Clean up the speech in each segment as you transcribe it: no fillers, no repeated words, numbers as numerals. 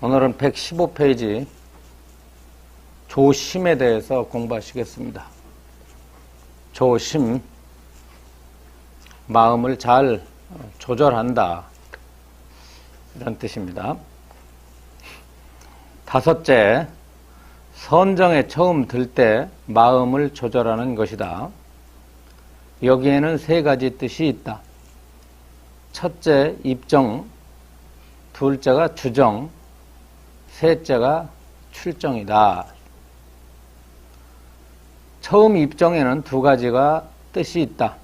오늘은 115페이지 조심에 대해서 공부하시겠습니다. 조심, 마음을 잘 조절한다, 이런 뜻입니다. 다섯째, 선정에 처음 들 때 마음을 조절하는 것이다. 여기에는 세 가지 뜻이 있다. 첫째, 입정, 둘째가 주정, 셋째가 출정이다. 처음 입정에는 두 가지가 뜻이 있다.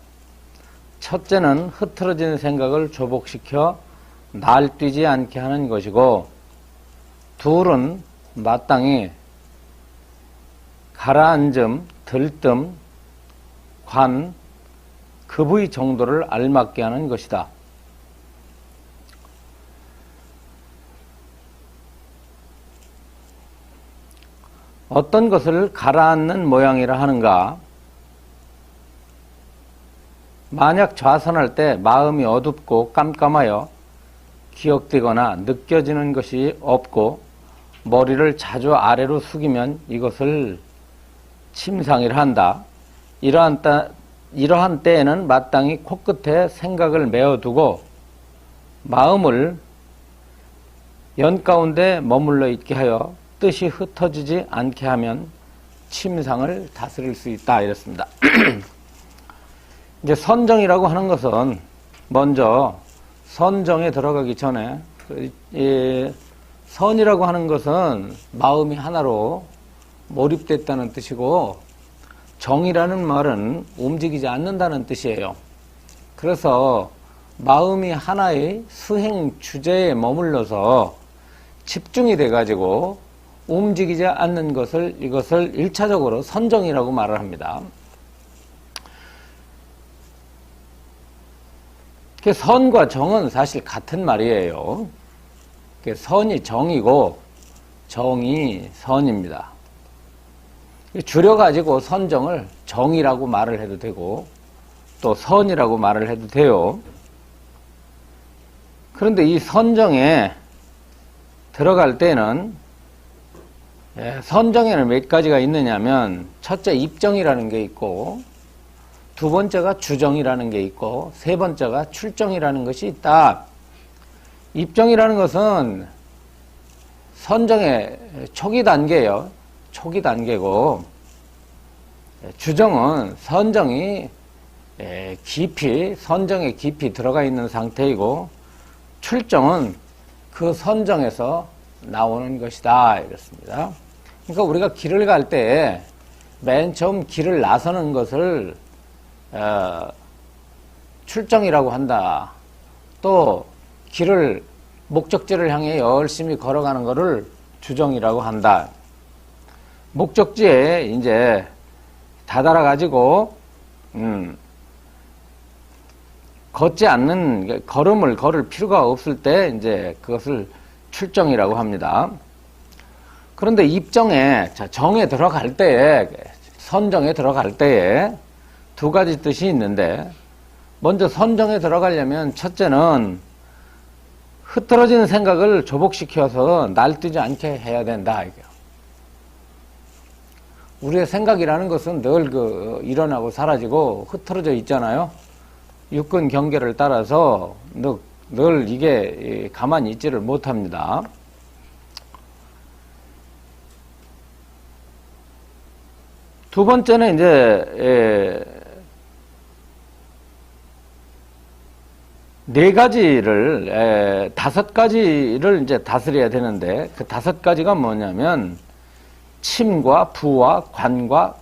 첫째는 흐트러진 생각을 조복시켜 날뛰지 않게 하는 것이고, 둘은 마땅히 가라앉음, 들뜸, 관, 그 부위 정도를 알맞게 하는 것이다. 어떤 것을 가라앉는 모양이라 하는가? 만약 좌선할 때 마음이 어둡고 깜깜하여 기억되거나 느껴지는 것이 없고 머리를 자주 아래로 숙이면 이것을 침상이라 한다. 이러한 때에는 마땅히 코끝에 생각을 메어두고 마음을 연가운데 머물러 있게 하여 뜻이 흩어지지 않게 하면 침상을 다스릴 수 있다, 이랬습니다. 이제 선정이라고 하는 것은 먼저 선정에 들어가기 전에 선이라고 하는 것은 마음이 하나로 몰입됐다는 뜻이고, 정이라는 말은 움직이지 않는다는 뜻이에요. 그래서 마음이 하나의 수행 주제에 머물러서 집중이 돼가지고 움직이지 않는 것을, 이것을 1차적으로 선정이라고 말을 합니다. 선과 정은 사실 같은 말이에요. 선이 정이고 정이 선입니다. 줄여가지고 선정을 정이라고 말을 해도 되고 또 선이라고 말을 해도 돼요. 그런데 이 선정에 들어갈 때는 선정에는 몇 가지가 있느냐면, 첫째 입정이라는 게 있고, 두 번째가 주정이라는 게 있고, 세 번째가 출정이라는 것이 있다. 입정이라는 것은 선정의 초기 단계예요. 초기 단계고, 주정은 선정이 선정에 깊이 들어가 있는 상태이고, 출정은 그 선정에서 나오는 것이다, 이렇습니다. 그러니까 우리가 길을 갈 때 맨 처음 길을 나서는 것을 출정이라고 한다. 또 길을, 목적지를 향해 열심히 걸어가는 것을 주정이라고 한다. 목적지에 이제 다다라 가지고 걷지 않는, 걸음을 걸을 필요가 없을 때 이제 그것을 출정이라고 합니다. 그런데 입정에, 정에 들어갈 때에, 선정에 들어갈 때에 두 가지 뜻이 있는데, 먼저 선정에 들어가려면 첫째는 흐트러지는 생각을 조복시켜서 날뛰지 않게 해야 된다, 이게요. 우리의 생각이라는 것은 늘 일어나고 사라지고 흐트러져 있잖아요. 육근 경계를 따라서 늘 이게 가만히 있지를 못합니다. 두 번째는 이제 네 가지를, 다섯 가지를 이제 다스려야 되는데, 그 다섯 가지가 뭐냐면 침과 부와 관과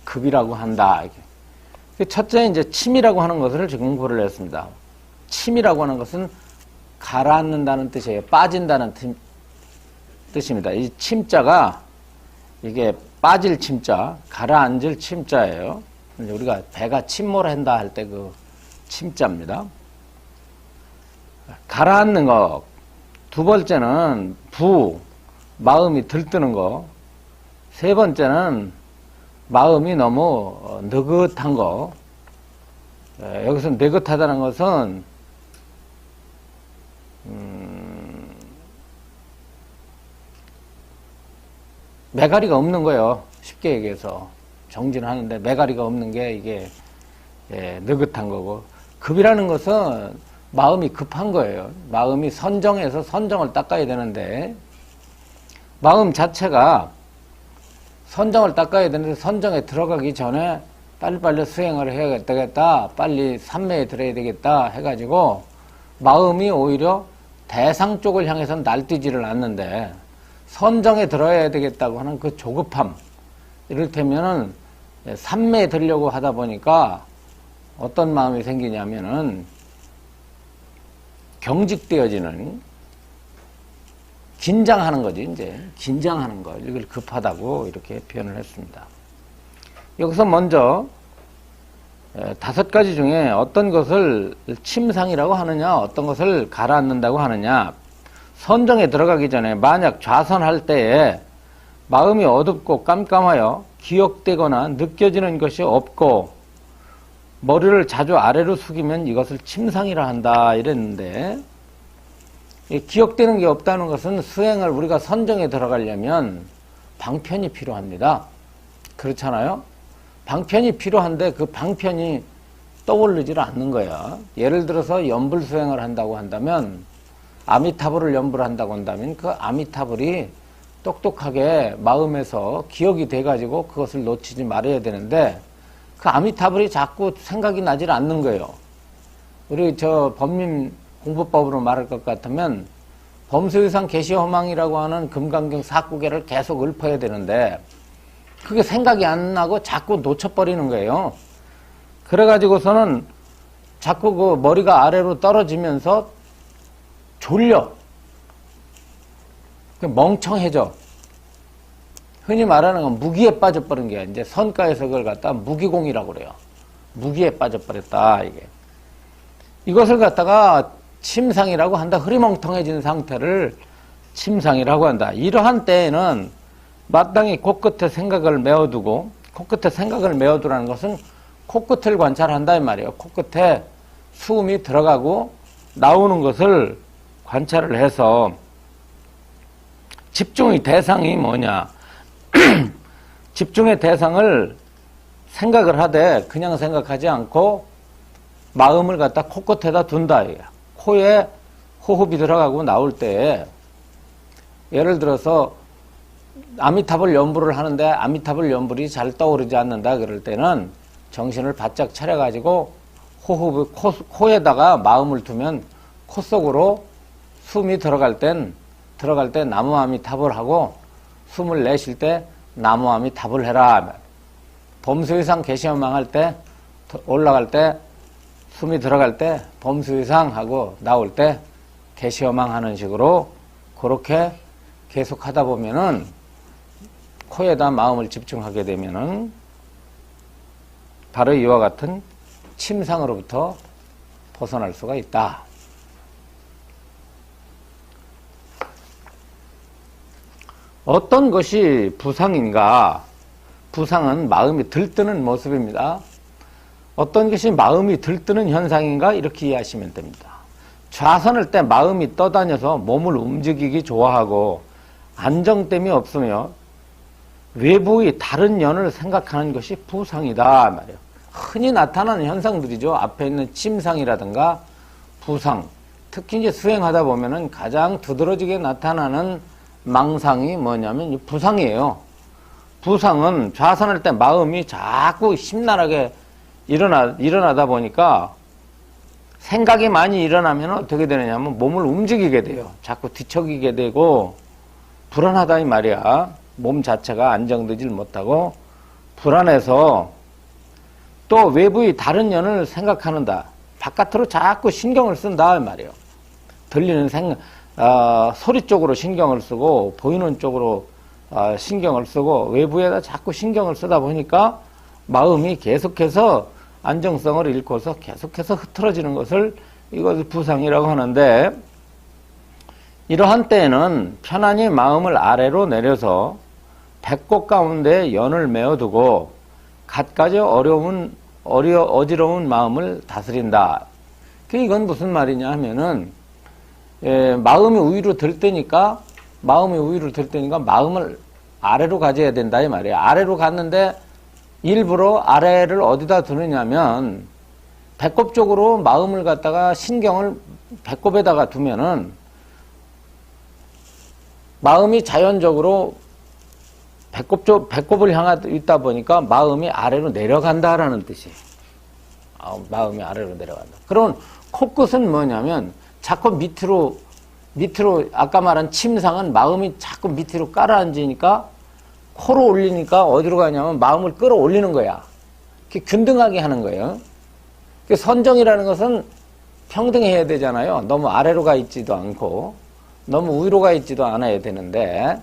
급이라고 한다. 첫째 이제 침이라고 하는 것을 지금 공부를 했습니다. 침이라고 하는 것은 가라앉는다는 뜻이에요. 빠진다는 뜻입니다. 이 침자가 이게 빠질 침자, 가라앉을 침자예요. 우리가 배가 침몰한다 할 때 그 침자입니다. 가라앉는 거. 두 번째는 부, 마음이 들뜨는 거. 세 번째는 마음이 너무 느긋한 거. 여기서 느긋하다는 것은 매가리가 없는 거예요. 쉽게 얘기해서. 정진하는데 매가리가 없는 게 이게 느긋한 거고, 급이라는 것은 마음이 급한 거예요. 마음이 선정해서 선정을 닦아야 되는데, 마음 자체가 선정을 닦아야 되는데 선정에 들어가기 전에 빨리빨리 수행을 해야 되겠다, 빨리 삼매에 들어야 되겠다 해가지고 마음이 오히려 대상 쪽을 향해서 날뛰지를 않는데 선정에 들어야 되겠다고 하는 그 조급함, 이를테면은 삼매에 들려고 하다 보니까 어떤 마음이 생기냐면은 경직되어지는, 긴장하는 거지. 이제 긴장하는 거, 이걸 급하다고 이렇게 표현을 했습니다. 여기서 먼저 5가지 중에 어떤 것을 침상이라고 하느냐, 어떤 것을 가라앉는다고 하느냐. 선정에 들어가기 전에 만약 좌선할 때에 마음이 어둡고 깜깜하여 기억되거나 느껴지는 것이 없고 머리를 자주 아래로 숙이면 이것을 침상이라 한다 이랬는데, 기억되는 게 없다는 것은 수행을 우리가 선정에 들어가려면 방편이 필요합니다. 그렇잖아요? 방편이 필요한데 그 방편이 떠오르질 않는 거야. 예를 들어서 연불 수행을 한다고 한다면, 아미타불을 연불을 한다고 한다면 그 아미타불이 똑똑하게 마음에서 기억이 돼가지고 그것을 놓치지 말아야 되는데, 그 아미타불이 자꾸 생각이 나질 않는 거예요. 우리 법림 공부법으로 말할 것 같으면 범수유상 계시허망이라고 하는 금강경 4구계를 계속 읊어야 되는데 그게 생각이 안 나고 자꾸 놓쳐버리는 거예요. 그래가지고서는 자꾸 그 머리가 아래로 떨어지면서 졸려. 멍청해져. 흔히 말하는 건 무기에 빠져버린 게, 이제 선가에서 그걸 갖다 무기공이라고 그래요. 무기에 빠져버렸다, 이게. 이것을 갖다가 침상이라고 한다. 흐리멍텅해진 상태를 침상이라고 한다. 이러한 때에는 마땅히 코끝에 생각을 메어두고, 코끝에 생각을 메어두라는 것은 코끝을 관찰한다 이 말이에요. 코끝에 숨이 들어가고 나오는 것을 관찰을 해서 집중의 대상이 뭐냐. 집중의 대상을 생각을 하되 그냥 생각하지 않고 마음을 갖다 코끝에다 둔다. 코에 호흡이 들어가고 나올 때, 예를 들어서 아미타불 연불을 하는데 아미타불 연불이 잘 떠오르지 않는다 그럴 때는 정신을 바짝 차려가지고 호흡을 코에다가 마음을 두면 코 속으로 숨이 들어갈 때 나무 아미타불 하고, 숨을 내쉴 때 나무 아미타불 해라. 범수이상 계시허망 할 때, 올라갈 때 숨이 들어갈 때 범수이상 하고 나올 때 계시허망 하는 식으로 그렇게 계속 하다 보면은 코에다 마음을 집중하게 되면은 바로 이와 같은 침상으로부터 벗어날 수가 있다. 어떤 것이 부상인가? 부상은 마음이 들뜨는 모습입니다. 어떤 것이 마음이 들뜨는 현상인가? 이렇게 이해하시면 됩니다. 좌선할 때 마음이 떠다녀서 몸을 움직이기 좋아하고 안정됨이 없으며 외부의 다른 연을 생각하는 것이 부상이다 말이에요. 흔히 나타나는 현상들이죠. 앞에 있는 침상이라든가 부상, 특히 이제 수행하다 보면은 가장 두드러지게 나타나는 망상이 뭐냐면 부상이에요. 부상은 좌선할 때 마음이 자꾸 심란하게 일어나다 보니까 생각이 많이 일어나면 어떻게 되느냐면 몸을 움직이게 돼요. 자꾸 뒤척이게 되고 불안하다 이 말이야. 몸 자체가 안정되질 못하고 불안해서 또 외부의 다른 연을 생각하는다. 바깥으로 자꾸 신경을 쓴다 이 말이에요. 들리는 소리 쪽으로 신경을 쓰고 보이는 쪽으로 신경을 쓰고 외부에다 자꾸 신경을 쓰다 보니까 마음이 계속해서 안정성을 잃고서 계속해서 흐트러지는 것을 이것을 부상이라고 하는데, 이러한 때에는 편안히 마음을 아래로 내려서 배꼽 가운데 연을 메어두고 갖가지 어지러운 마음을 다스린다. 이건 무슨 말이냐 하면은 마음이 우위로 들 때니까 마음을 아래로 가져야 된다 이 말이에요. 아래로 갔는데 일부러 아래를 어디다 두느냐면 배꼽 쪽으로 마음을 갖다가 신경을 배꼽에다가 두면은 마음이 자연적으로 배꼽을 향하고 있다 보니까 마음이 아래로 내려간다라는 뜻이에요. 마음이 아래로 내려간다. 그럼 코끝은 뭐냐면 자꾸 밑으로 아까 말한 침상은 마음이 자꾸 밑으로 깔아앉으니까 코로 올리니까 어디로 가냐면 마음을 끌어올리는 거야. 이렇게 균등하게 하는 거예요. 선정이라는 것은 평등해야 되잖아요. 너무 아래로 가 있지도 않고 너무 위로 가 있지도 않아야 되는데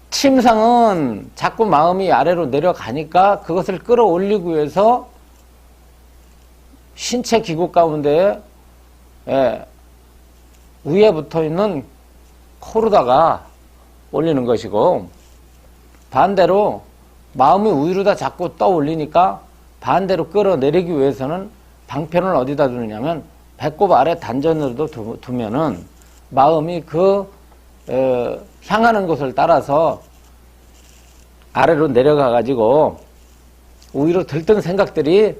침상은 자꾸 마음이 아래로 내려가니까 그것을 끌어올리기 위해서 신체 기구 가운데 위에 붙어 있는 코로다가 올리는 것이고 반대로 마음이 위로다 자꾸 떠올리니까 반대로 끌어내리기 위해서는 방편을 어디다 두느냐면 배꼽 아래 단전으로도 두면은 마음이 향하는 곳을 따라서 아래로 내려가 가지고 위로 들뜬 생각들이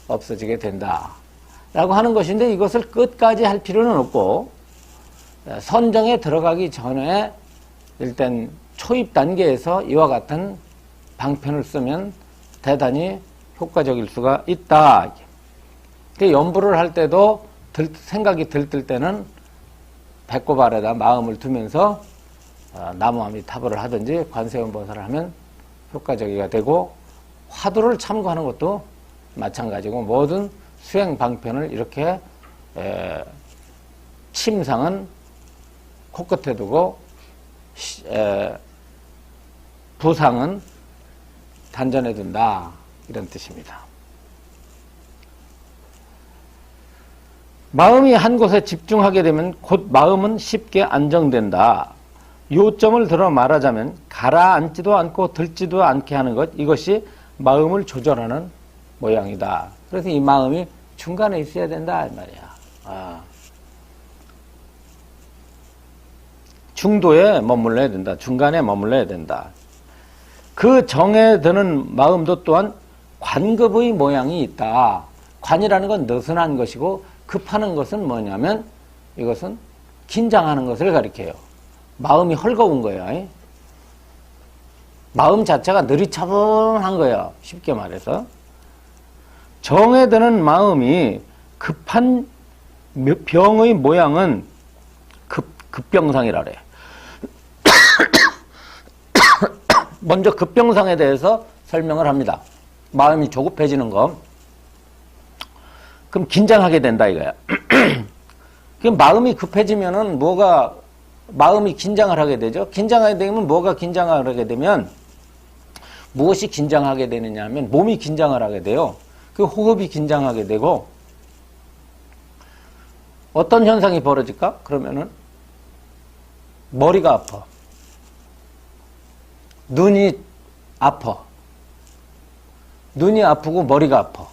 없어지게 된다 라고 하는 것인데 이것을 끝까지 할 필요는 없고 선정에 들어가기 전에 일단 초입 단계에서 이와 같은 방편을 쓰면 대단히 효과적일 수가 있다. 연부를 할 때도 생각이 들뜰 때는 배꼽 아래다 마음을 두면서 나무아미타불을 하든지 관세음보살을 하면 효과적이가 되고 화두를 참고하는 것도 마찬가지고 모든 수행 방편을 이렇게 침상은 코끝에 두고 부상은 단전에 둔다 이런 뜻입니다. 마음이 한 곳에 집중하게 되면 곧 마음은 쉽게 안정된다. 요점을 들어 말하자면 가라앉지도 않고 들지도 않게 하는 것, 이것이 마음을 조절하는 모양이다. 그래서 이 마음이 중간에 있어야 된다 이 말이야. 중도에 머물러야 된다. 중간에 머물러야 된다. 그 정에 드는 마음도 또한 관급의 모양이 있다. 관이라는 건 느슨한 것이고 급하는 것은 뭐냐면 이것은 긴장하는 것을 가리켜요. 마음이 헐거운 거예요. 마음 자체가 느리차분한 거예요. 쉽게 말해서. 정에 드는 마음이 급한 병의 모양은 급병상이라 그래요. 먼저 급병상에 대해서 설명을 합니다. 마음이 조급해지는 거. 그럼 긴장하게 된다 이거야. 그럼 마음이 급해지면은 마음이 긴장을 하게 되죠. 긴장하게 되면 뭐가 긴장을 하게 되면 무엇이 긴장하게 되느냐 하면 몸이 긴장을 하게 돼요. 그 호흡이 긴장하게 되고 어떤 현상이 벌어질까? 그러면은 머리가 아파. 눈이 아파. 눈이 아프고 머리가 아파.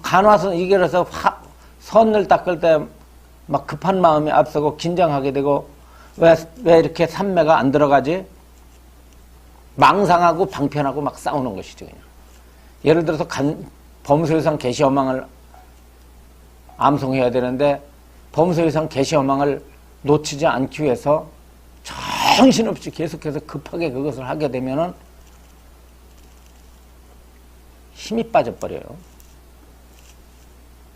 간화선 이결해서 선을 닦을 때 막 급한 마음이 앞서고 긴장하게 되고 왜 이렇게 삼매가 안 들어가지? 망상하고 방편하고 막 싸우는 것이죠. 그냥. 예를 들어서 범소유상 개시어망을 암송해야 되는데 범소유상 개시어망을 놓치지 않기 위해서 정신없이 계속해서 급하게 그것을 하게 되면은 힘이 빠져버려요.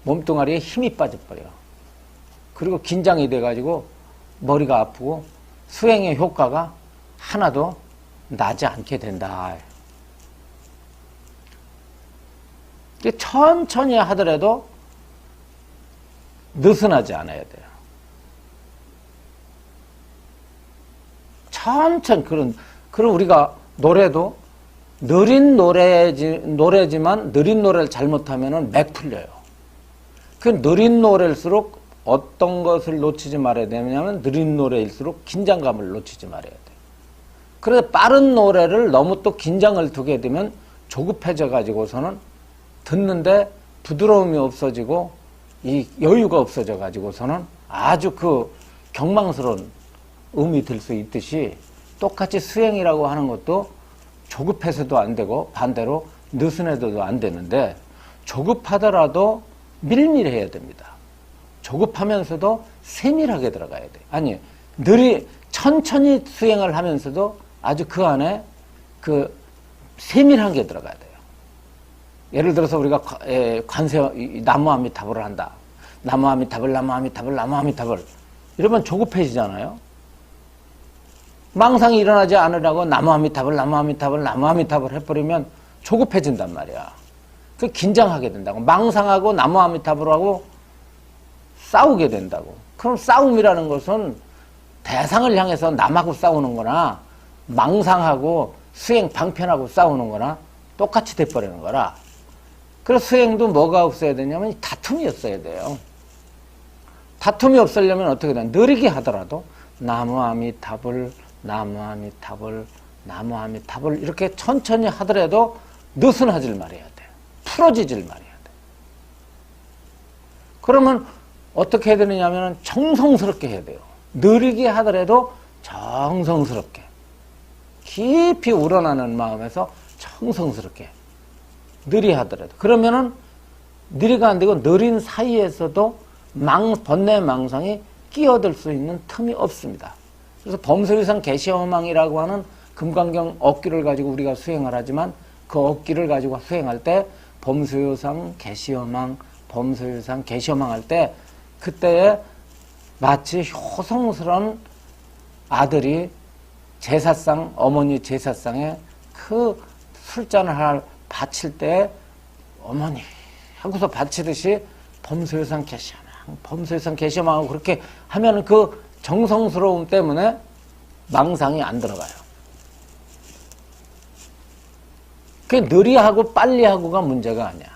몸뚱아리에 힘이 빠져버려요. 그리고 긴장이 돼가지고 머리가 아프고 수행의 효과가 하나도 나지 않게 된다. 천천히 하더라도 느슨하지 않아야 돼요. 천천히. 그럼 우리가 노래도 느린 노래지만 느린 노래를 잘못하면 맥 풀려요. 그 느린 노래일수록 어떤 것을 놓치지 말아야 되냐면 느린 노래일수록 긴장감을 놓치지 말아야 돼요. 그래서 빠른 노래를 너무 또 긴장을 두게 되면 조급해져 가지고서는 듣는데 부드러움이 없어지고 이 여유가 없어져 가지고서는 아주 그 경망스러운 음이 들 수 있듯이 똑같이 수행이라고 하는 것도 조급해서도 안 되고 반대로 느슨해도 안 되는데 조급하더라도 밀밀해야 됩니다. 조급하면서도 세밀하게 들어가야 돼. 아니, 천천히 수행을 하면서도 아주 그 안에 그 세밀하게 들어가야 돼요. 예를 들어서 우리가 나무아미타불을 한다. 나무아미타불 이러면 조급해지잖아요. 망상이 일어나지 않으라고 나무아미타불 해버리면 조급해진단 말이야. 그 긴장하게 된다고. 망상하고 나무아미타불하고 싸우게 된다고. 그럼 싸움이라는 것은 대상을 향해서 남하고 싸우는 거나 망상하고 수행 방편하고 싸우는 거나 똑같이 돼버리는 거라. 그래서 수행도 뭐가 없어야 되냐면 다툼이 없어야 돼요. 다툼이 없으려면 어떻게 되냐. 느리게 하더라도 나무아미타불 이렇게 천천히 하더라도 느슨하질 말해야 돼. 풀어지질 말해야 돼. 그러면 어떻게 해야 되느냐면 정성스럽게 해야 돼요. 느리게 하더라도 정성스럽게 깊이 우러나는 마음에서 정성스럽게 느리 하더라도 그러면은 느리가 안 되고 느린 사이에서도 번뇌 망상이 끼어들 수 있는 틈이 없습니다. 그래서 범소유상 개시어망이라고 하는 금강경 억기를 가지고 우리가 수행을 하지만 그 억기를 가지고 수행할 때 범소유상 개시어망 할 때 그때에 마치 효성스러운 아들이 제사상, 어머니 제사상에 그 술잔을 바칠 때 어머니 하고서 바치듯이 범소유상 개시어망하고 그렇게 하면 그 정성스러움 때문에 망상이 안 들어가요. 그게 느리하고 빨리하고가 문제가 아니야.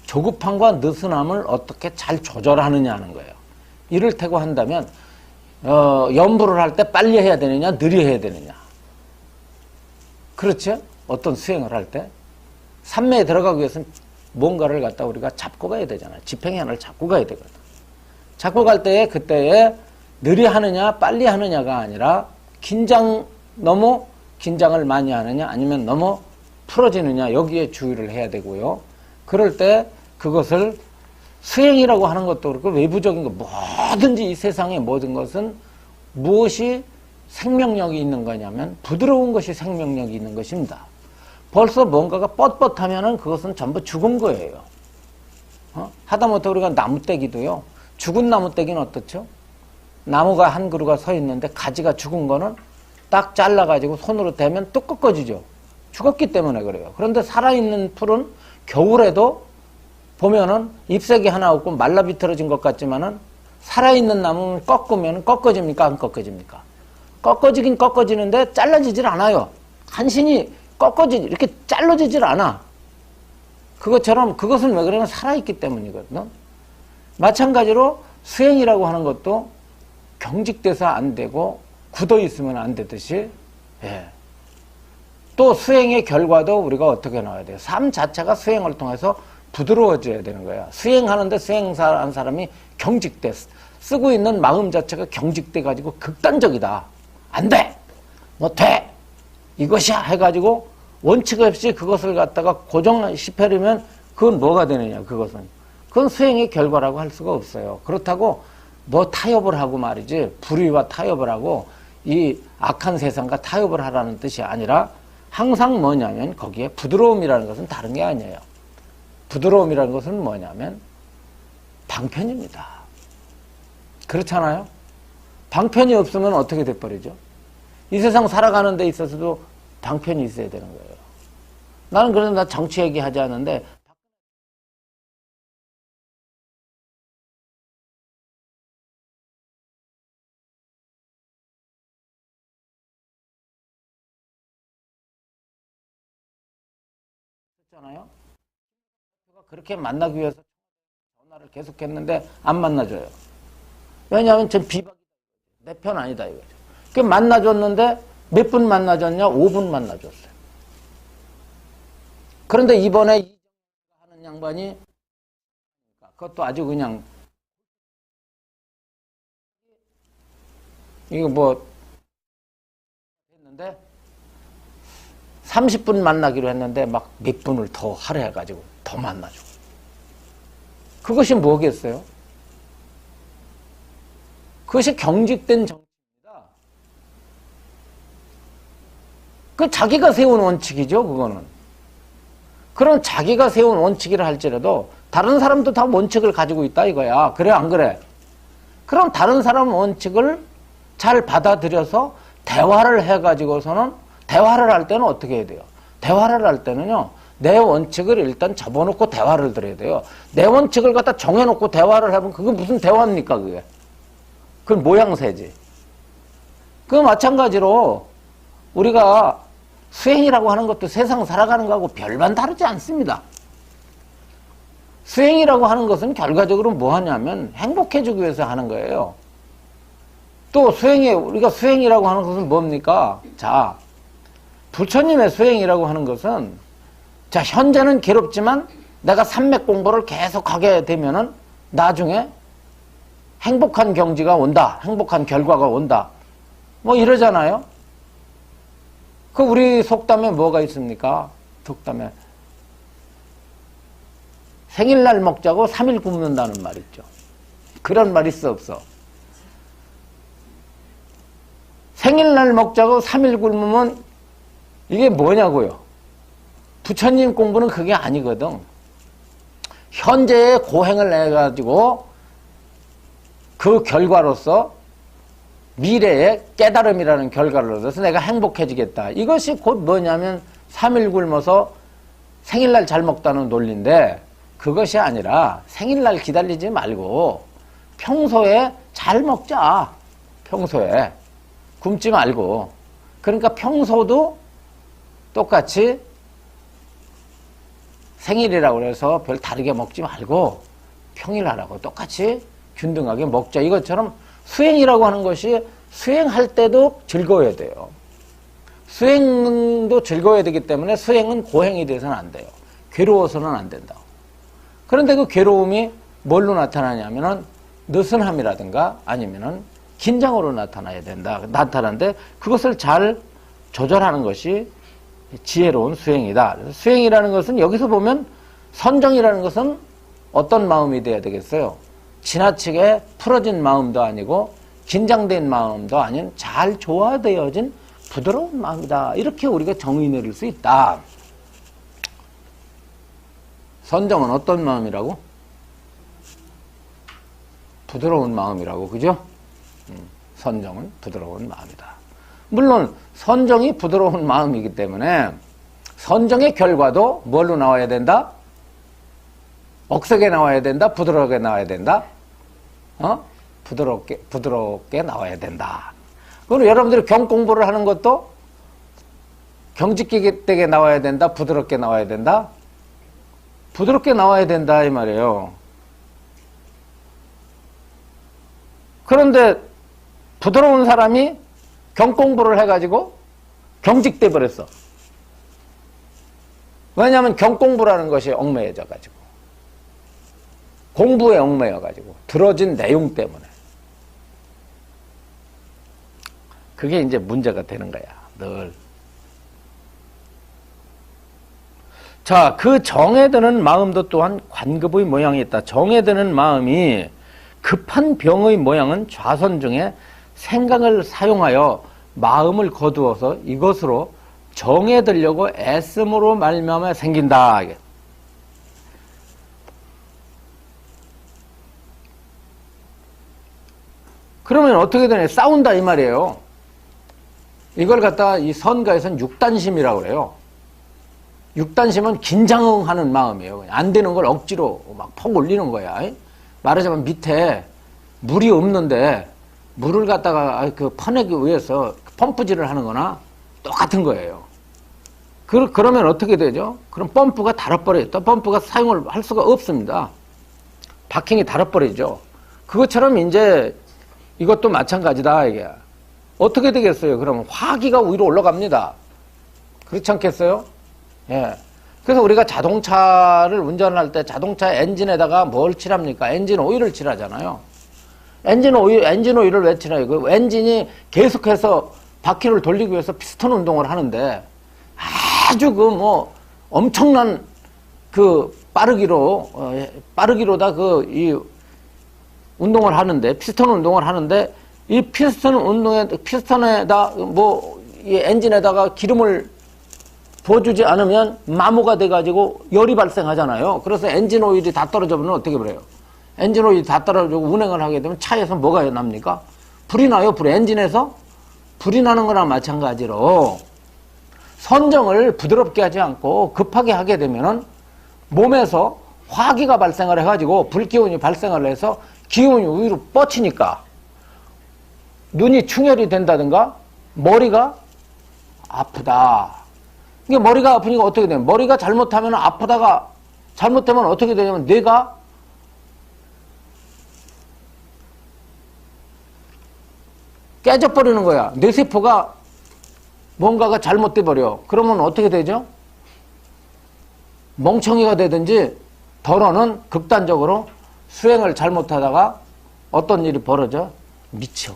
조급함과 느슨함을 어떻게 잘 조절하느냐 하는 거예요. 이를테고 한다면 연부를 할 때 빨리 해야 되느냐 느리 해야 되느냐. 그렇죠? 어떤 수행을 할 때 삼매에 들어가기 위해서는 뭔가를 갖다 우리가 잡고 가야 되잖아요. 지팽이 하나를 잡고 가야 되거든. 잡고 갈 때에 그때에 느리 하느냐 빨리 하느냐가 아니라 너무 긴장을 많이 하느냐 아니면 너무 풀어지느냐 여기에 주의를 해야 되고요. 그럴 때 그것을 수행이라고 하는 것도 그렇고 외부적인 거 뭐든지 이 세상의 모든 것은 무엇이 생명력이 있는 거냐면 부드러운 것이 생명력이 있는 것입니다. 벌써 뭔가가 뻣뻣하면은 그것은 전부 죽은 거예요. 하다못해 우리가 나무떼기도요. 죽은 나무떼기는 어떻죠? 나무가 한 그루가 서 있는데 가지가 죽은 거는 딱 잘라가지고 손으로 대면 뚝 꺾어지죠. 죽었기 때문에 그래요. 그런데 살아있는 풀은 겨울에도 보면은 잎새기 하나 없고 말라 비틀어진 것 같지만은 살아있는 나무는 꺾으면 꺾어집니까? 안 꺾어집니까? 꺾어지긴 꺾어지는데 잘라지질 않아요. 간신히 이렇게 잘라지질 않아. 그것처럼 그것은 왜 그러냐면 살아있기 때문이거든요. 마찬가지로 수행이라고 하는 것도 경직돼서 안 되고 굳어 있으면 안 되듯이 또 수행의 결과도 우리가 어떻게 나와야 돼요? 삶 자체가 수행을 통해서 부드러워져야 되는 거야. 수행하는데 수행한 사람이 경직돼. 쓰고 있는 마음 자체가 경직돼 가지고 극단적이다. 안 돼! 뭐 돼! 이것이야! 해가지고 원칙 없이 그것을 갖다가 고정시켜버리면 그건 뭐가 되느냐, 그것은. 그건 수행의 결과라고 할 수가 없어요. 그렇다고 뭐 타협을 하고 말이지, 불의와 타협을 하고 이 악한 세상과 타협을 하라는 뜻이 아니라 항상 뭐냐면 거기에 부드러움이라는 것은 다른 게 아니에요. 부드러움이라는 것은 뭐냐면 방편입니다. 그렇잖아요? 방편이 없으면 어떻게 돼버리죠? 이 세상 살아가는 데 있어서도 방편이 있어야 되는 거예요. 나는 그래서 나 정치 얘기하지 않는데 그렇잖아요? 그렇게 만나기 위해서 전화를 계속했는데 안 만나줘요. 왜냐하면 전 비박이다. 내 편 아니다 이거죠. 그 만나줬는데 몇 분 만나줬냐? 5분 만나줬어요. 그런데 이번에 하는 양반이 그것도 아주 그냥 이거 뭐 했는데 30분 만나기로 했는데 막 몇 분을 더 하려 해가지고 더 만나죠. 그것이 뭐겠어요? 그것이 경직된 정치입니다. 그 자기가 세운 원칙이죠, 그거는. 그럼 자기가 세운 원칙이라 할지라도 다른 사람도 다 원칙을 가지고 있다 이거야. 그래, 안 그래? 그럼 다른 사람 원칙을 잘 받아들여서 대화를 해가지고서는 대화를 할 때는 어떻게 해야 돼요? 대화를 할 때는요, 내 원칙을 일단 접어놓고 대화를 들어야 돼요. 내 원칙을 갖다 정해놓고 대화를 하면 그게 무슨 대화입니까, 그게? 그건 모양새지. 그 마찬가지로 우리가 수행이라고 하는 것도 세상 살아가는 거하고 별반 다르지 않습니다. 수행이라고 하는 것은 결과적으로 뭐 하냐면 행복해지기 위해서 하는 거예요. 또 우리가 수행이라고 하는 것은 뭡니까? 자, 부처님의 수행이라고 하는 것은, 자, 현재는 괴롭지만 내가 삼맥 공부를 계속 하게 되면은 나중에 행복한 경지가 온다. 행복한 결과가 온다. 뭐 이러잖아요. 그 우리 속담에 뭐가 있습니까? 속담에 생일날 먹자고 3일 굶는다는 말 있죠. 그런 말 있어, 없어? 생일날 먹자고 3일 굶으면 이게 뭐냐고요? 부처님 공부는 그게 아니거든. 현재의 고행을 해가지고 그 결과로서 미래의 깨달음이라는 결과를 얻어서 내가 행복해지겠다. 이것이 곧 뭐냐면 3일 굶어서 생일날 잘 먹다는 논리인데, 그것이 아니라 생일날 기다리지 말고 평소에 잘 먹자. 평소에 굶지 말고. 그러니까 평소도 똑같이 생일이라고 해서 별 다르게 먹지 말고 평일하라고 똑같이 균등하게 먹자. 이것처럼 수행이라고 하는 것이 수행할 때도 즐거워야 돼요. 수행도 즐거워야 되기 때문에 수행은 고행이 돼서는 안 돼요. 괴로워서는 안 된다. 그런데 그 괴로움이 뭘로 나타나냐면은 느슨함이라든가 아니면은 긴장으로 나타나야 된다. 나타나는데 그것을 잘 조절하는 것이 지혜로운 수행이다. 수행이라는 것은 여기서 보면 선정이라는 것은 어떤 마음이 돼야 되겠어요? 지나치게 풀어진 마음도 아니고 긴장된 마음도 아닌 잘 조화되어진 부드러운 마음이다. 이렇게 우리가 정의 내릴 수 있다. 선정은 어떤 마음이라고? 부드러운 마음이라고, 그죠? 선정은 부드러운 마음이다. 물론 선정이 부드러운 마음이기 때문에 선정의 결과도 뭘로 나와야 된다? 억세게 나와야 된다? 부드럽게 나와야 된다? 부드럽게 나와야 된다. 그럼 여러분들이 경 공부를 하는 것도 경직되게 나와야 된다? 부드럽게 나와야 된다? 부드럽게 나와야 된다, 이 말이에요. 그런데 부드러운 사람이 경 공부를 해가지고 경직돼 버렸어. 왜냐하면 경 공부라는 것이 얽매여져가지고 공부에 얽매여가지고 들어진 내용 때문에 그게 이제 문제가 되는 거야, 늘. 자, 그 정에 드는 마음도 또한 관급의 모양이 있다. 정에 드는 마음이 급한 병의 모양은 좌선 중에 생각을 사용하여 마음을 거두어서 이것으로 정에 들려고 애씀으로 말미암아 생긴다. 그러면 어떻게 되냐? 싸운다 이 말이에요. 이걸 갖다가 이 선가에서는 육단심이라고 그래요. 육단심은 긴장하는 마음이에요. 안 되는 걸 억지로 막 퍽 올리는 거야. 말하자면 밑에 물이 없는데 물을 갖다가 그 퍼내기 위해서 펌프질을 하는 거나 똑같은 거예요. 그러면 어떻게 되죠? 그럼 펌프가 닳아버려요. 또 펌프가 사용을 할 수가 없습니다. 박행이 닳아버리죠. 그것처럼 이제 이것도 마찬가지다, 이게. 어떻게 되겠어요? 그러면 화기가 위로 올라갑니다. 그렇지 않겠어요? 예. 그래서 우리가 자동차를 운전할 때 자동차 엔진에다가 뭘 칠합니까? 엔진 오일을 칠하잖아요. 엔진 오일을 왜 치나요? 그 엔진이 계속해서 바퀴를 돌리기 위해서 피스톤 운동을 하는데 아주 그 뭐 엄청난 그 빠르기로다 그 이 운동을 하는데 피스톤 운동을 하는데 이 피스톤에다 뭐 이 엔진에다가 기름을 부어주지 않으면 마모가 돼가지고 열이 발생하잖아요. 그래서 엔진 오일이 다 떨어져버리면 어떻게 그래요? 엔진 오일이 다 떨어지고 운행을 하게 되면 차에서 뭐가 납니까? 불이 나요. 엔진에서 불이 나는 거나 마찬가지로 선정을 부드럽게 하지 않고 급하게 하게 되면은 몸에서 화기가 발생을 해가지고 불기운이 발생을 해서 기운이 위로 뻗치니까 눈이 충혈이 된다든가 머리가 아프다. 이게 머리가 아프니까 어떻게 되냐면 머리가 잘못하면 아프다가 잘못되면 어떻게 되냐면 뇌가 깨져버리는 거야. 뇌세포가 뭔가가 잘못돼 버려. 그러면 어떻게 되죠? 멍청이가 되든지 덜어는 극단적으로 수행을 잘못하다가 어떤 일이 벌어져? 미쳐.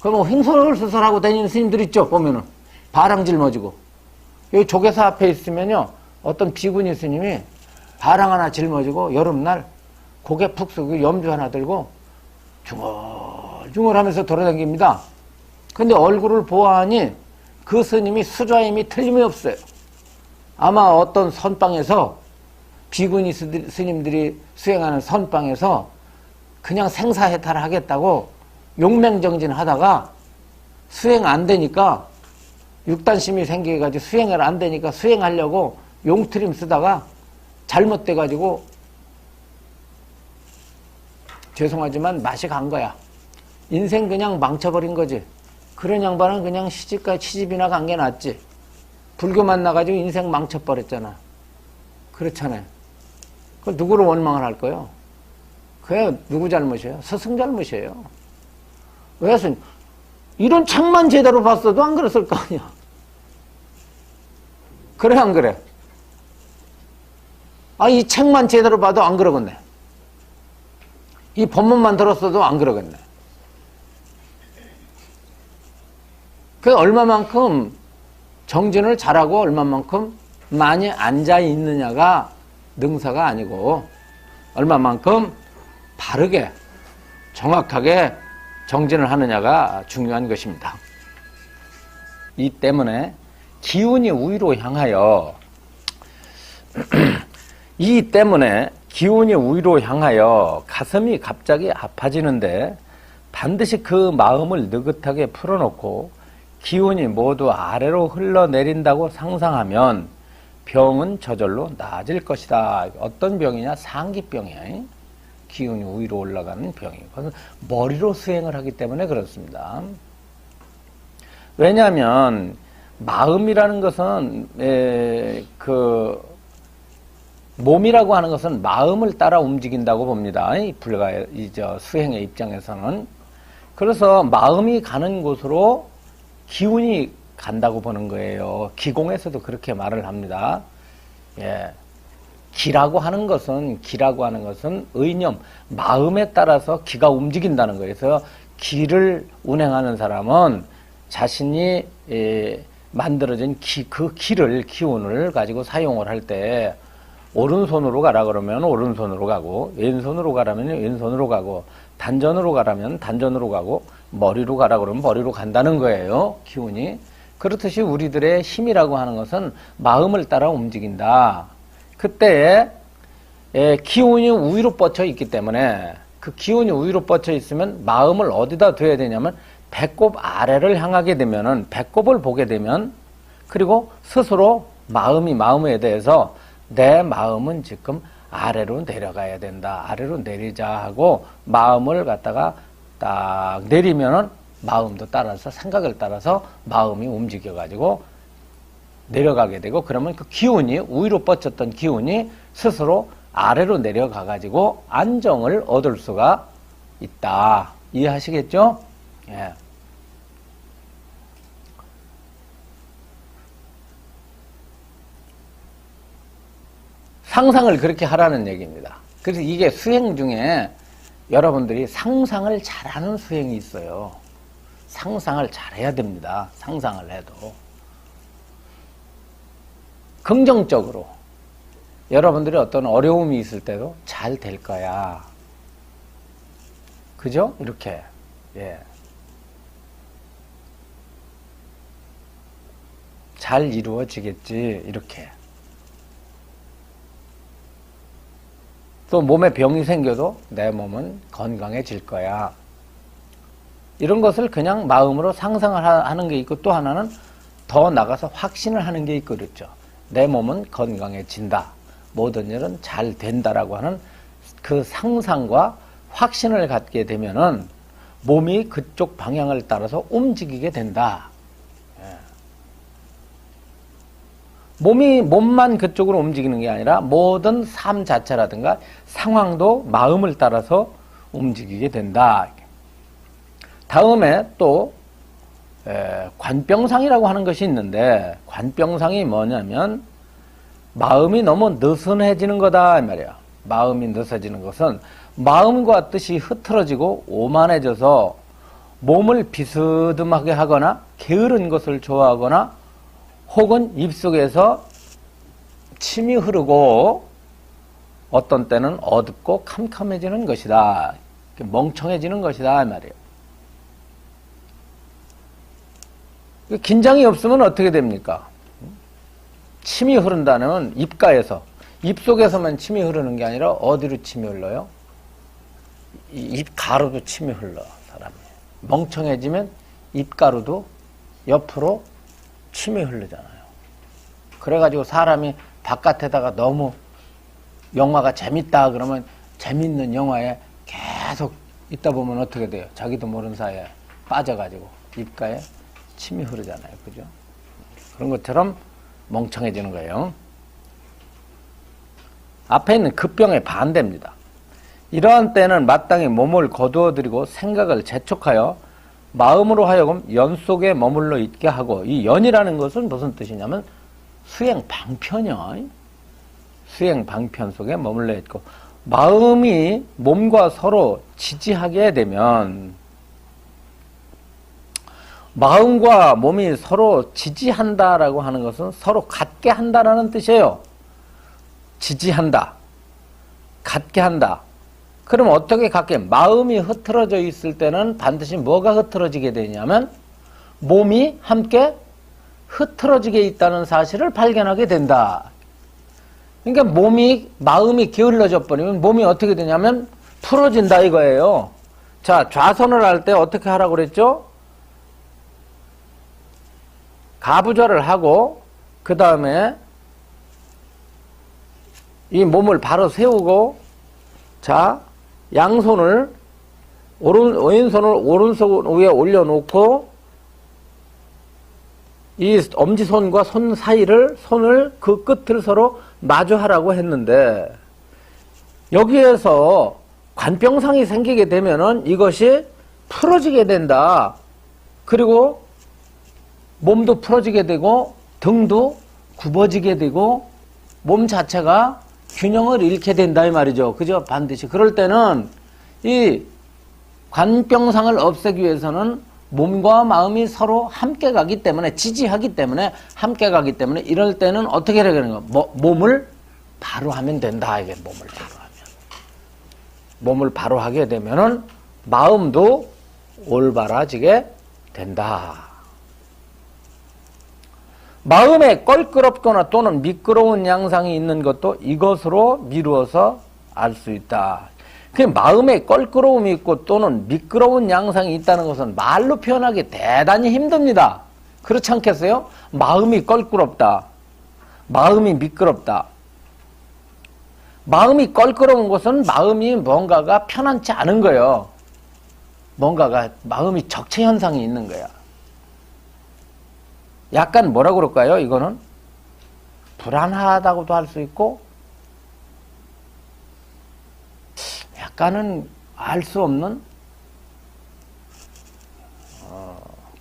그러면 횡설수설하고 다니는 스님들 있죠. 보면은 바랑 짊어지고 여기 조계사 앞에 있으면요 어떤 비구니 스님이 바랑 하나 짊어지고 여름날 고개 푹 숙이고 염주 하나 들고 중얼중얼 하면서 돌아다닙니다. 근데 얼굴을 보아하니 그 스님이 수좌임이 틀림이 없어요. 아마 어떤 선방에서 비구니 스님들이 수행하는 선방에서 그냥 생사해탈을 하겠다고 용맹정진 하다가 수행 안 되니까 육단심이 생겨가지고 수행을 안 되니까 수행하려고 용트림 쓰다가 잘못돼가지고 죄송하지만 맛이 간 거야. 인생 그냥 망쳐버린 거지. 그런 양반은 그냥 시집이나 간 게 낫지. 불교 만나가지고 인생 망쳐버렸잖아. 그렇잖아요. 그걸 누구를 원망을 할 거예요? 그게 누구 잘못이에요? 스승 잘못이에요. 왜서 이런 책만 제대로 봤어도 안 그랬을 거 아니야. 그래 안 그래? 이 책만 제대로 봐도 안 그러겠네. 이 법문만 들었어도 안 그러겠네. 그 얼마만큼 정진을 잘하고 얼마만큼 많이 앉아 있느냐가 능사가 아니고 얼마만큼 바르게 정확하게 정진을 하느냐가 중요한 것입니다. 이 때문에 기운이 위로 향하여 가슴이 갑자기 아파지는데 반드시 그 마음을 느긋하게 풀어놓고 기운이 모두 아래로 흘러내린다고 상상하면 병은 저절로 나아질 것이다. 어떤 병이냐? 상기병이야. 기운이 위로 올라가는 병이에요. 그래서 머리로 수행을 하기 때문에 그렇습니다. 왜냐하면 마음이라는 것은 몸이라고 하는 것은 마음을 따라 움직인다고 봅니다. 수행의 입장에서는. 그래서 마음이 가는 곳으로 기운이 간다고 보는 거예요. 기공에서도 그렇게 말을 합니다. 기라고 하는 것은 의념, 마음에 따라서 기가 움직인다는 거예요. 그래서 기를 운행하는 사람은 자신이 만들어진 그 기운을 가지고 사용을 할 때 오른손으로 가라 그러면 오른손으로 가고 왼손으로 가라면 왼손으로 가고 단전으로 가라면 단전으로 가고 머리로 가라 그러면 머리로 간다는 거예요. 기운이. 그렇듯이 우리들의 힘이라고 하는 것은 마음을 따라 움직인다. 그때에 기운이 위로 뻗쳐 있기 때문에 그 기운이 위로 뻗쳐 있으면 마음을 어디다 둬야 되냐면 배꼽 아래를 향하게 되면은 배꼽을 보게 되면 그리고 스스로 마음에 대해서 내 마음은 지금 아래로 내려가야 된다. 아래로 내리자 하고 마음을 갖다가 딱 내리면은 마음도 따라서 생각을 따라서 마음이 움직여가지고 내려가게 되고 그러면 그 기운이 위로 뻗쳤던 기운이 스스로 아래로 내려가가지고 안정을 얻을 수가 있다. 이해하시겠죠? 예. 상상을 그렇게 하라는 얘기입니다. 그래서 이게 수행 중에 여러분들이 상상을 잘하는 수행이 있어요. 상상을 잘해야 됩니다. 상상을 해도. 긍정적으로. 여러분들이 어떤 어려움이 있을 때도 잘 될 거야. 그죠? 이렇게. 예. 잘 이루어지겠지. 이렇게. 또 몸에 병이 생겨도 내 몸은 건강해질 거야. 이런 것을 그냥 마음으로 상상을 하는 게 있고, 또 하나는 더 나가서 확신을 하는 게 있고 그렇죠. 내 몸은 건강해진다. 모든 일은 잘 된다라고 하는 그 상상과 확신을 갖게 되면은 몸이 그쪽 방향을 따라서 움직이게 된다. 몸만 그쪽으로 움직이는 게 아니라 모든 삶 자체라든가 상황도 마음을 따라서 움직이게 된다. 다음에 또 관병상이라고 하는 것이 있는데, 관병상이 뭐냐면 마음이 너무 느슨해지는 거다 이 말이야. 마음이 느슨해지는 것은 마음과 뜻이 흐트러지고 오만해져서 몸을 비스듬하게 하거나 게으른 것을 좋아하거나 혹은 입속에서 침이 흐르고 어떤 때는 어둡고 캄캄해지는 것이다. 멍청해지는 것이다 이 말이에요. 긴장이 없으면 어떻게 됩니까? 침이 흐른다는 입가에서, 입속에서만 침이 흐르는 게 아니라 어디로 침이 흘러요? 입가루도 침이 흘러, 사람이. 멍청해지면 입가루도 옆으로 침이 흐르잖아요. 그래가지고 사람이 바깥에다가 너무 영화가 재밌다 그러면 재밌는 영화에 계속 있다 보면 어떻게 돼요? 자기도 모르는 사이에 빠져가지고 입가에 침이 흐르잖아요. 그죠? 그런 것처럼 멍청해지는 거예요. 앞에 있는 급병의 반대입니다. 이러한 때는 마땅히 몸을 거두어들이고 생각을 재촉하여 마음으로 하여금 연 속에 머물러 있게 하고, 이 연이라는 것은 무슨 뜻이냐면 수행 방편이요. 수행 방편 속에 머물러 있고, 마음이 몸과 서로 지지하게 되면, 마음과 몸이 서로 지지한다라고 하는 것은 서로 같게 한다라는 뜻이에요. 지지한다. 같게 한다. 그럼 어떻게 같게? 마음이 흐트러져 있을 때는 반드시 뭐가 흐트러지게 되냐면 몸이 함께 흐트러지게 있다는 사실을 발견하게 된다. 그러니까 마음이 게을러져 버리면 몸이 어떻게 되냐면 풀어진다 이거예요. 자, 좌선을 할 때 어떻게 하라고 그랬죠? 가부좌를 하고 그 다음에 이 몸을 바로 세우고, 자, 양손을 왼손을 오른손 위에 올려놓고 이 엄지손과 손 사이를, 손을 그 끝을 서로 마주하라고 했는데, 여기에서 관병상이 생기게 되면은 이것이 풀어지게 된다. 그리고 몸도 풀어지게 되고 등도 굽어지게 되고 몸 자체가 균형을 잃게 된다 이 말이죠. 그죠? 반드시. 그럴 때는 이 관병상을 없애기 위해서는 몸과 마음이 서로 함께 가기 때문에, 지지하기 때문에, 함께 가기 때문에, 이럴 때는 어떻게 해야 되는 거야? 몸을 바로 하면 된다. 이게 몸을 바로 하면. 몸을 바로 하게 되면은 마음도 올바라지게 된다. 마음에 껄끄럽거나 또는 미끄러운 양상이 있는 것도 이것으로 미루어서 알 수 있다. 그 마음에 껄끄러움이 있고 또는 미끄러운 양상이 있다는 것은 말로 표현하기 대단히 힘듭니다. 그렇지 않겠어요? 마음이 껄끄럽다. 마음이 미끄럽다. 마음이 껄끄러운 것은 마음이 뭔가가 편안치 않은 거예요. 마음이 적체 현상이 있는 거야. 약간 뭐라 그럴까요? 이거는 불안하다고도 할 수 있고, 약간은 알 수 없는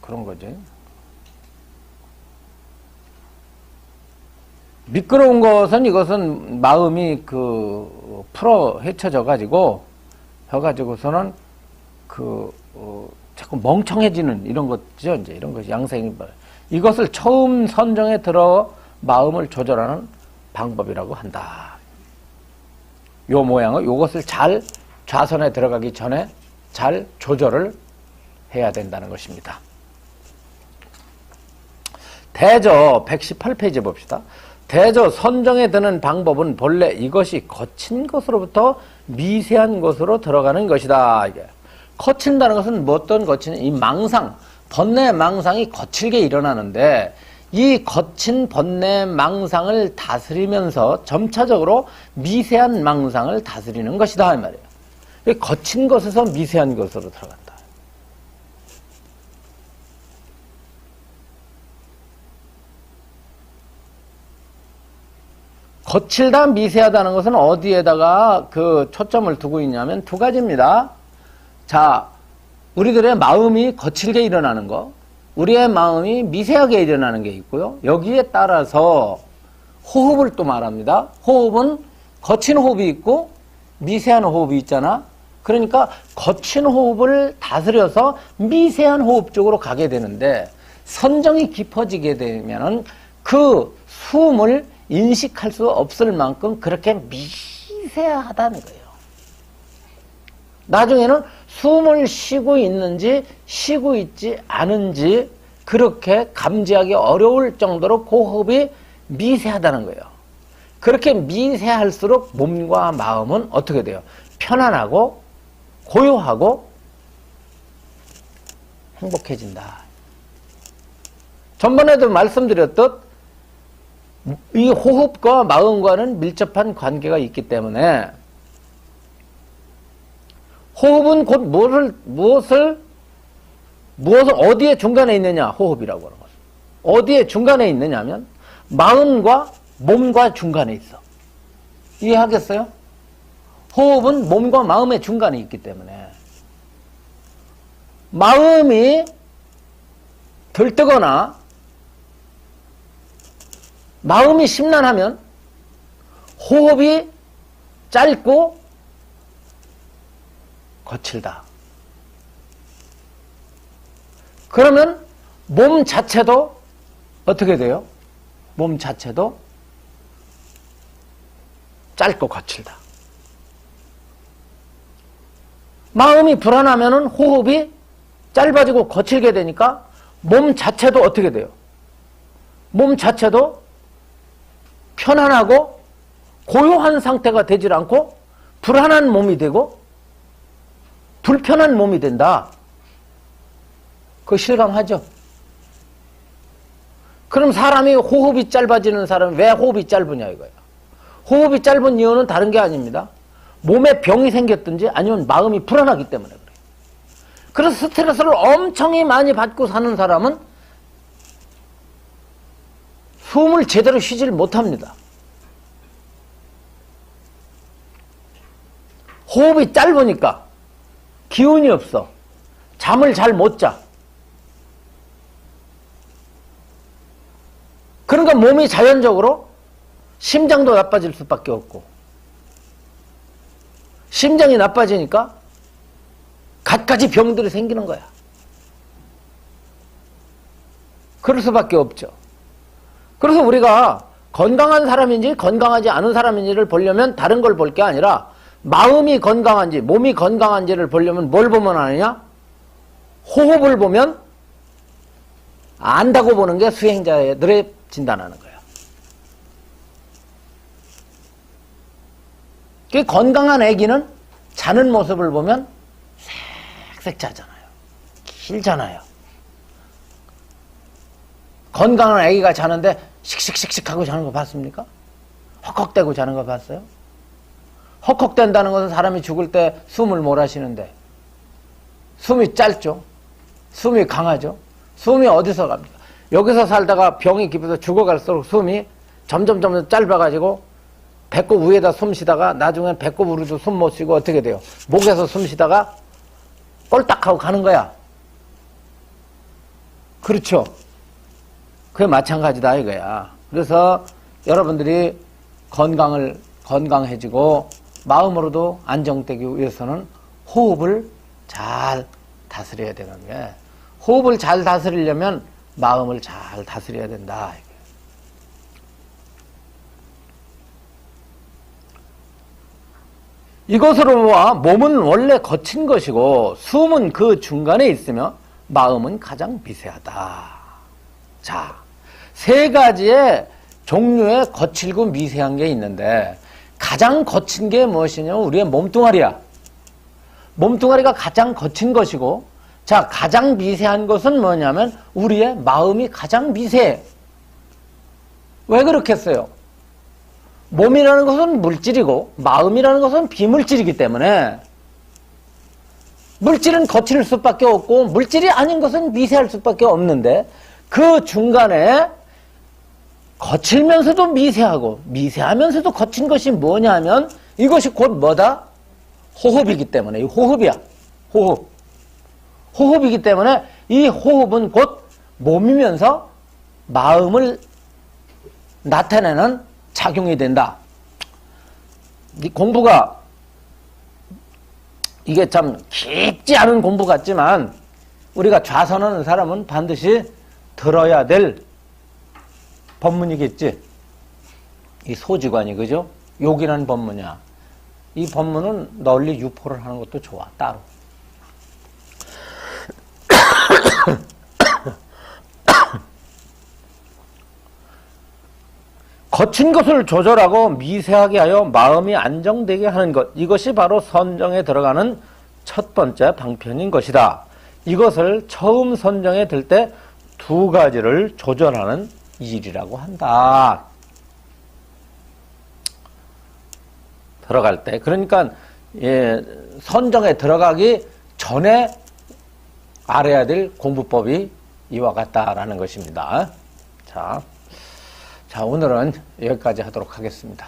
그런 거지. 미끄러운 것은, 이것은 마음이 풀어 헤쳐져 가지고 해가지고서는 자꾸 멍청해지는 이런 것이죠. 이제 이런 것이 양생이 이것을 처음 선정에 들어 마음을 조절하는 방법이라고 한다. 요 모양을 요것을 잘 좌선에 들어가기 전에 잘 조절을 해야 된다는 것입니다. 대저 118페이지 봅시다. 대저 선정에 드는 방법은 본래 이것이 거친 것으로부터 미세한 것으로 들어가는 것이다. 이게 거친다는 것은 뭐 어떤 거치는 이 망상, 번뇌 망상이 거칠게 일어나는데 이 거친 번뇌 망상을 다스리면서 점차적으로 미세한 망상을 다스리는 것이다 이 말이에요. 거친 것에서 미세한 것으로 들어간다. 거칠다 미세하다는 것은 어디에다가 그 초점을 두고 있냐면 두 가지입니다. 자, 우리들의 마음이 거칠게 일어나는 거, 우리의 마음이 미세하게 일어나는 게 있고요. 여기에 따라서 호흡을 또 말합니다. 호흡은 거친 호흡이 있고 미세한 호흡이 있잖아. 그러니까 거친 호흡을 다스려서 미세한 호흡 쪽으로 가게 되는데 선정이 깊어지게 되면은 그 숨을 인식할 수 없을 만큼 그렇게 미세하다는 거예요. 나중에는 숨을 쉬고 있는지 쉬고 있지 않은지 그렇게 감지하기 어려울 정도로 호흡이 미세하다는 거예요. 그렇게 미세할수록 몸과 마음은 어떻게 돼요? 편안하고 고요하고 행복해진다. 전번에도 말씀드렸듯 이 호흡과 마음과는 밀접한 관계가 있기 때문에 호흡은 곧 무엇을 어디에 중간에 있느냐? 호흡이라고 하는 것은. 어디에 중간에 있느냐면 마음과 몸과 중간에 있어. 이해하겠어요? 호흡은 몸과 마음의 중간에 있기 때문에 마음이 들뜨거나 마음이 심란하면 호흡이 짧고 거칠다. 그러면 몸 자체도 어떻게 돼요? 몸 자체도 짧고 거칠다. 마음이 불안하면 호흡이 짧아지고 거칠게 되니까 몸 자체도 어떻게 돼요? 몸 자체도 편안하고 고요한 상태가 되질 않고 불안한 몸이 되고 불편한 몸이 된다. 그거 실감하죠? 그럼 사람이 호흡이 짧아지는 사람은 왜 호흡이 짧으냐 이거예요. 호흡이 짧은 이유는 다른 게 아닙니다. 몸에 병이 생겼든지 아니면 마음이 불안하기 때문에 그래요. 그래서 스트레스를 엄청 많이 받고 사는 사람은 숨을 제대로 쉬질 못합니다. 호흡이 짧으니까 기운이 없어. 잠을 잘 못 자. 그러니까 몸이 자연적으로 심장도 나빠질 수밖에 없고 심장이 나빠지니까 갖가지 병들이 생기는 거야. 그럴 수밖에 없죠. 그래서 우리가 건강한 사람인지 건강하지 않은 사람인지를 보려면 다른 걸 볼 게 아니라 마음이 건강한지 몸이 건강한지를 보려면 뭘 보면 아느냐? 호흡을 보면 안다고 보는 게 수행자들의 진단하는 거예요. 그 건강한 아기는 자는 모습을 보면 색 자잖아요. 길잖아요. 건강한 아기가 자는데 씩씩씩씩 하고 자는 거 봤습니까? 헉헉대고 자는 거 봤어요? 헉헉댄다는 것은 사람이 죽을 때 숨을 몰아쉬는데 숨이 짧죠. 숨이 강하죠. 숨이 어디서 갑니까? 여기서 살다가 병이 깊어서 죽어갈수록 숨이 점점 짧아가지고 배꼽 위에다 숨 쉬다가 나중엔 배꼽 으로도 숨 못 쉬고 어떻게 돼요? 목에서 숨 쉬다가 꼴딱하고 가는 거야. 그렇죠? 그게 마찬가지다 이거야. 그래서 여러분들이 건강해지고 마음으로도 안정되기 위해서는 호흡을 잘 다스려야 되는 게, 호흡을 잘 다스리려면 마음을 잘 다스려야 된다. 이것으로 보아 몸은 원래 거친 것이고 숨은 그 중간에 있으며 마음은 가장 미세하다. 자, 세 가지의 종류의 거칠고 미세한 게 있는데 가장 거친 게 무엇이냐면 우리의 몸뚱아리야. 몸뚱아리가 가장 거친 것이고, 자, 가장 미세한 것은 뭐냐면 우리의 마음이 가장 미세해. 왜 그렇겠어요? 몸이라는 것은 물질이고 마음이라는 것은 비물질이기 때문에 물질은 거칠 수밖에 없고 물질이 아닌 것은 미세할 수밖에 없는데, 그 중간에 거칠면서도 미세하고 미세하면서도 거친 것이 뭐냐 하면 이것이 곧 뭐다? 호흡이기 때문에, 이 호흡이야. 호흡. 호흡이기 때문에 이 호흡은 곧 몸이면서 마음을 나타내는 작용이 된다. 이 공부가 이게 참 깊지 않은 공부 같지만 우리가 좌선하는 사람은 반드시 들어야 될 법문이겠지. 이 소지관이, 그죠? 욕이라는 법문이야. 이 법문은 널리 유포를 하는 것도 좋아, 따로. 거친 것을 조절하고 미세하게 하여 마음이 안정되게 하는 것, 이것이 바로 선정에 들어가는 첫 번째 방편인 것이다. 이것을 처음 선정에 들 때 두 가지를 조절하는 일이라고 한다. 들어갈 때, 그러니까 선정에 들어가기 전에 알아야 될 공부법이 이와 같다라는 것입니다. 자, 오늘은 여기까지 하도록 하겠습니다.